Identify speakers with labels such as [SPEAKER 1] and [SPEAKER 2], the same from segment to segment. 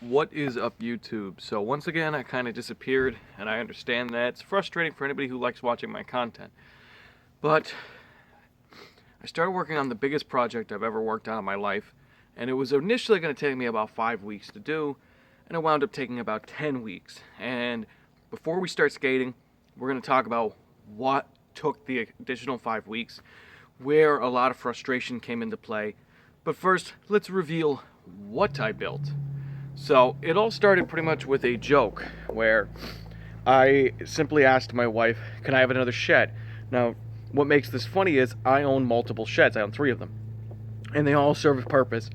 [SPEAKER 1] What is up, YouTube? So once again, I kind of disappeared, and I understand that it's frustrating for anybody who likes watching my content. But I started working on the biggest project I've ever worked on in my life, and it was initially going to take me about 5 weeks to do, and it wound up taking about 10 weeks. And before we start skating, we're going to talk about what took the additional 5 weeks, where a lot of frustration came into play. But first, let's reveal what I built. So it all started pretty much with a joke where I simply asked my wife, can I have another shed? Now, what makes this funny is I own multiple sheds. I own 3 of them. And they all serve a purpose.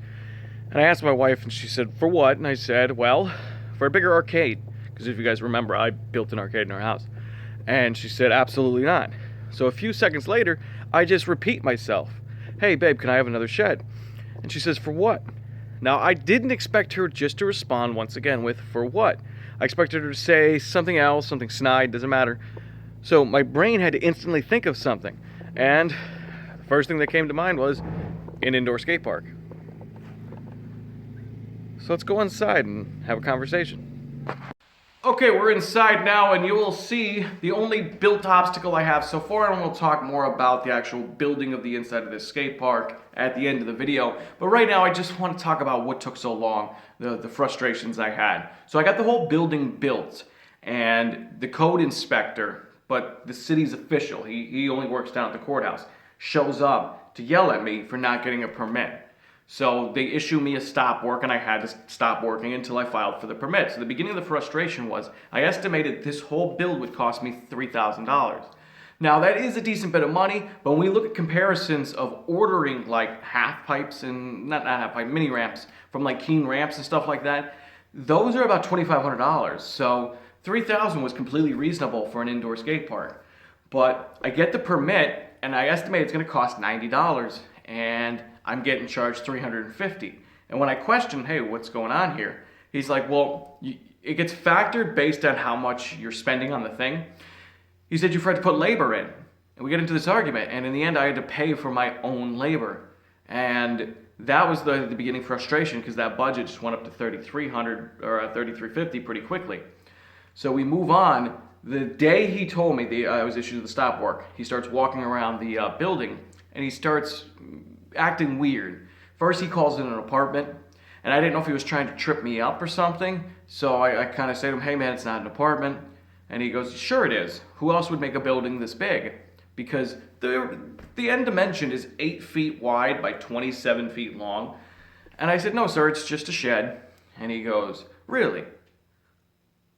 [SPEAKER 1] And I asked my wife, and she said, for what? And I said, well, for a bigger arcade. Because if you guys remember, I built an arcade in our house. And she said, absolutely not. So a few seconds later, I just repeat myself. Hey, babe, can I have another shed? And she says, for what? Now, I didn't expect her just to respond once again with, for what? I expected her to say something else, something snide, doesn't matter. So my brain had to instantly think of something. And the first thing that came to mind was an indoor skate park. So let's go inside and have a conversation. Okay, we're inside now, and you will see the only built obstacle I have so far, and we'll talk more about the actual building of the inside of this skate park at the end of the video. But right now, I just want to talk about what took so long, the frustrations I had. So I got the whole building built, and the code inspector, but the city's official, he only works down at the courthouse, shows up to yell at me for not getting a permit. So they issue me a stop work, and I had to stop working until I filed for the permit. So the beginning of the frustration was I estimated this whole build would cost me $3,000. Now that is a decent bit of money, but when we look at comparisons of ordering like half pipes and not half pipe, mini ramps from like Keen Ramps and stuff like that, those are about $2,500. So $3,000 was completely reasonable for an indoor skate park. But I get the permit, and I estimate it's going to cost $90, and I'm getting charged $350. And when I question, hey, what's going on here? He's like, well, it gets factored based on how much you're spending on the thing. He said you forgot to put labor in. And we get into this argument, and in the end, I had to pay for my own labor. And that was the beginning frustration, because that budget just went up to $3,300 or $3,350 pretty quickly. So we move on. The day he told me I was issued the stop work, he starts walking around the building, and he starts acting weird. First, he calls it an apartment, and I didn't know if he was trying to trip me up or something. So I kind of say to him, hey man, it's not an apartment. And he goes, sure it is. Who else would make a building this big? Because the end dimension is 8 feet wide by 27 feet long. And I said, no sir, it's just a shed. And he goes, really?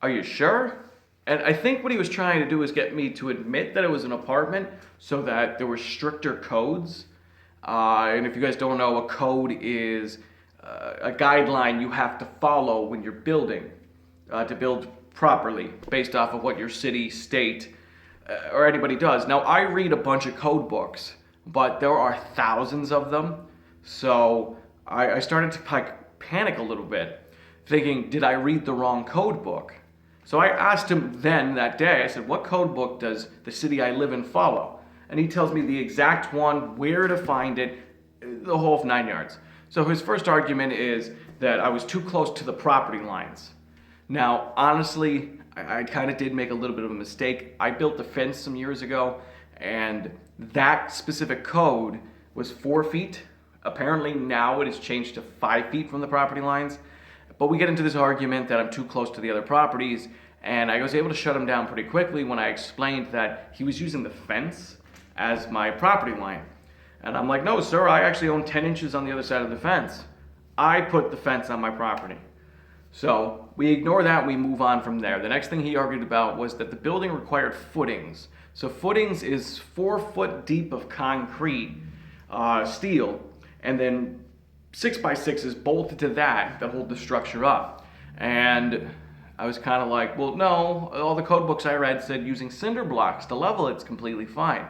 [SPEAKER 1] Are you sure? And I think what he was trying to do is get me to admit that it was an apartment so that there were stricter codes. And if you guys don't know, a code is a guideline you have to follow when you're building to build properly based off of what your city, state, or anybody does. Now, I read a bunch of code books, but there are thousands of them. So I started to panic a little bit, thinking, did I read the wrong code book? So I asked him then that day, I said, what code book does the city I live in follow? And he tells me the exact one, where to find it, the whole 9 yards. So his first argument is that I was too close to the property lines. Now, honestly, I kind of did make a little bit of a mistake. I built the fence some years ago, and that specific code was 4 feet. Apparently now it has changed to 5 feet from the property lines. But we get into this argument that I'm too close to the other properties, and I was able to shut him down pretty quickly when I explained that he was using the fence as my property line. And I'm like, no sir, I actually own 10 inches on the other side of the fence. I put the fence on my property. So we ignore that and we move on from there. The next thing he argued about was that the building required footings. So footings is 4 foot deep of concrete, steel, and then 6x6s bolted to that hold the structure up. And I was kind of like, well, no, all the code books I read said using cinder blocks to level it's completely fine.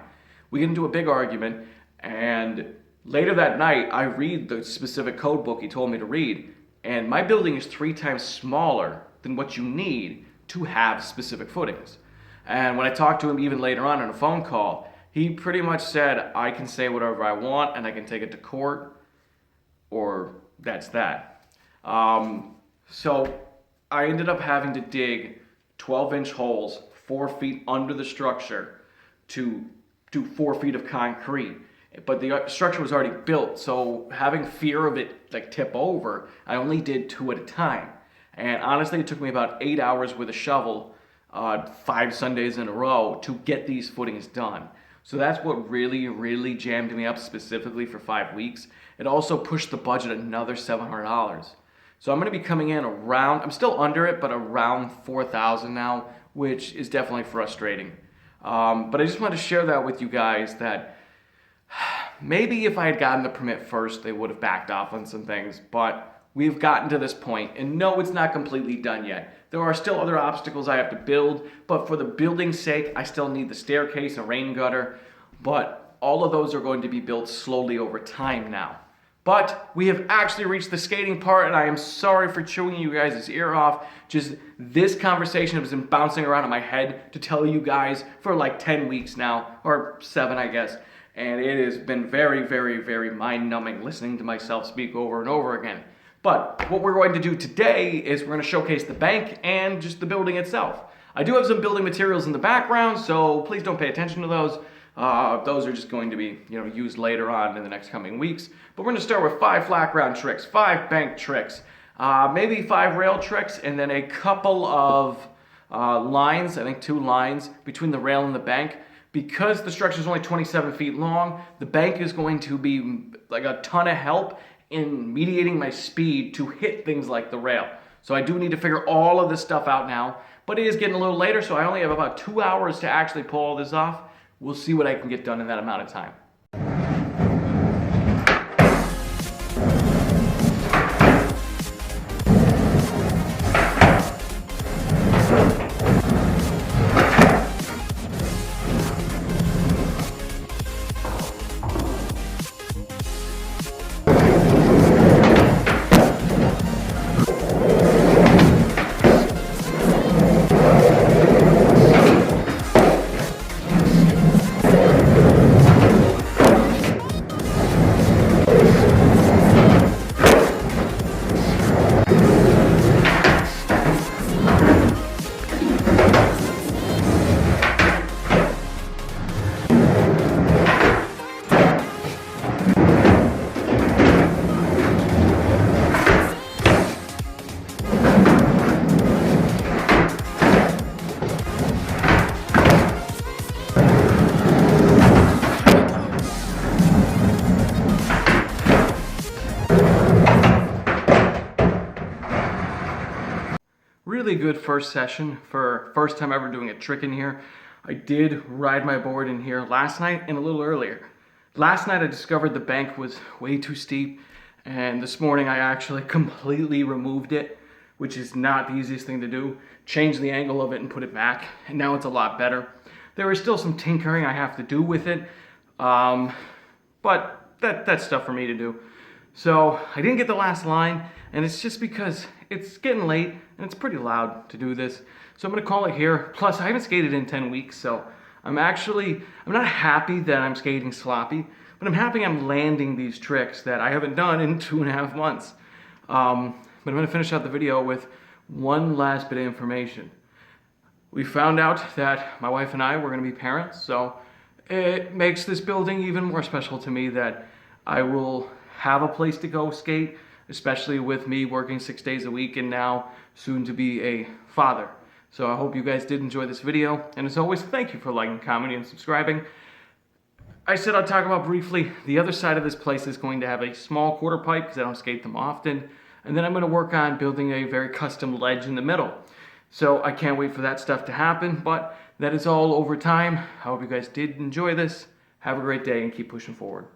[SPEAKER 1] We get into a big argument, and later that night, I read the specific code book he told me to read, and my building is 3 times smaller than what you need to have specific footings. And when I talked to him even later on a phone call, he pretty much said, I can say whatever I want, and I can take it to court, or that's that. So I ended up having to dig 12-inch holes 4 feet under the structure to do 4 feet of concrete. But the structure was already built, so having fear of it like tip over, I only did 2 at a time. And honestly, it took me about 8 hours with a shovel, 5 Sundays in a row to get these footings done. So that's what really jammed me up specifically for 5 weeks. It also pushed the budget another $700. So I'm going to be coming in around, I'm still under it, but around 4,000 now, which is definitely frustrating. But I just wanted to share that with you guys that maybe if I had gotten the permit first, they would have backed off on some things, but we've gotten to this point, and no, it's not completely done yet. There are still other obstacles I have to build, but for the building's sake, I still need the staircase and rain gutter, but all of those are going to be built slowly over time now. But we have actually reached the skating part, and I am sorry for chewing you guys' ear off. Just this conversation has been bouncing around in my head to tell you guys for like 10 weeks now, or 7 I guess. And it has been very mind-numbing listening to myself speak over and over again. But what we're going to do today is we're going to showcase the bank and just the building itself. I do have some building materials in the background, so please don't pay attention to those. Those are just going to be, used later on in the next coming weeks. But we're going to start with 5 flat ground tricks, 5 bank tricks, maybe 5 rail tricks, and then a couple of lines, I think 2 lines between the rail and the bank. Because the structure is only 27 feet long, the bank is going to be like a ton of help in mediating my speed to hit things like the rail. So I do need to figure all of this stuff out now, but it is getting a little later, so I only have about 2 hours to actually pull all this off. We'll see what I can get done in that amount of time. Really good first session for first time ever doing a trick in here. I did ride my board in here last night and a little earlier. Last night I discovered the bank was way too steep, and this morning I actually completely removed it, which is not the easiest thing to do. Changed the angle of it and put it back, and now it's a lot better. There is still some tinkering I have to do with it, but that's stuff for me to do. So I didn't get the last line, and it's just because it's getting late and it's pretty loud to do this. So I'm gonna call it here. Plus I haven't skated in 10 weeks, so I'm not happy that I'm skating sloppy, but I'm happy I'm landing these tricks that I haven't done in 2.5 months. But I'm gonna finish out the video with one last bit of information. We found out that my wife and I were gonna be parents, so it makes this building even more special to me that I will have a place to go skate, especially with me working 6 days a week and now soon to be a father. So I hope you guys did enjoy this video, and as always, thank you for liking, commenting, and subscribing. I said I'd talk about briefly, the other side of this place is going to have a small quarter pipe because I don't skate them often, and then I'm going to work on building a very custom ledge in the middle. So I can't wait for that stuff to happen, but that is all over time. I hope you guys did enjoy this. Have a great day and keep pushing forward.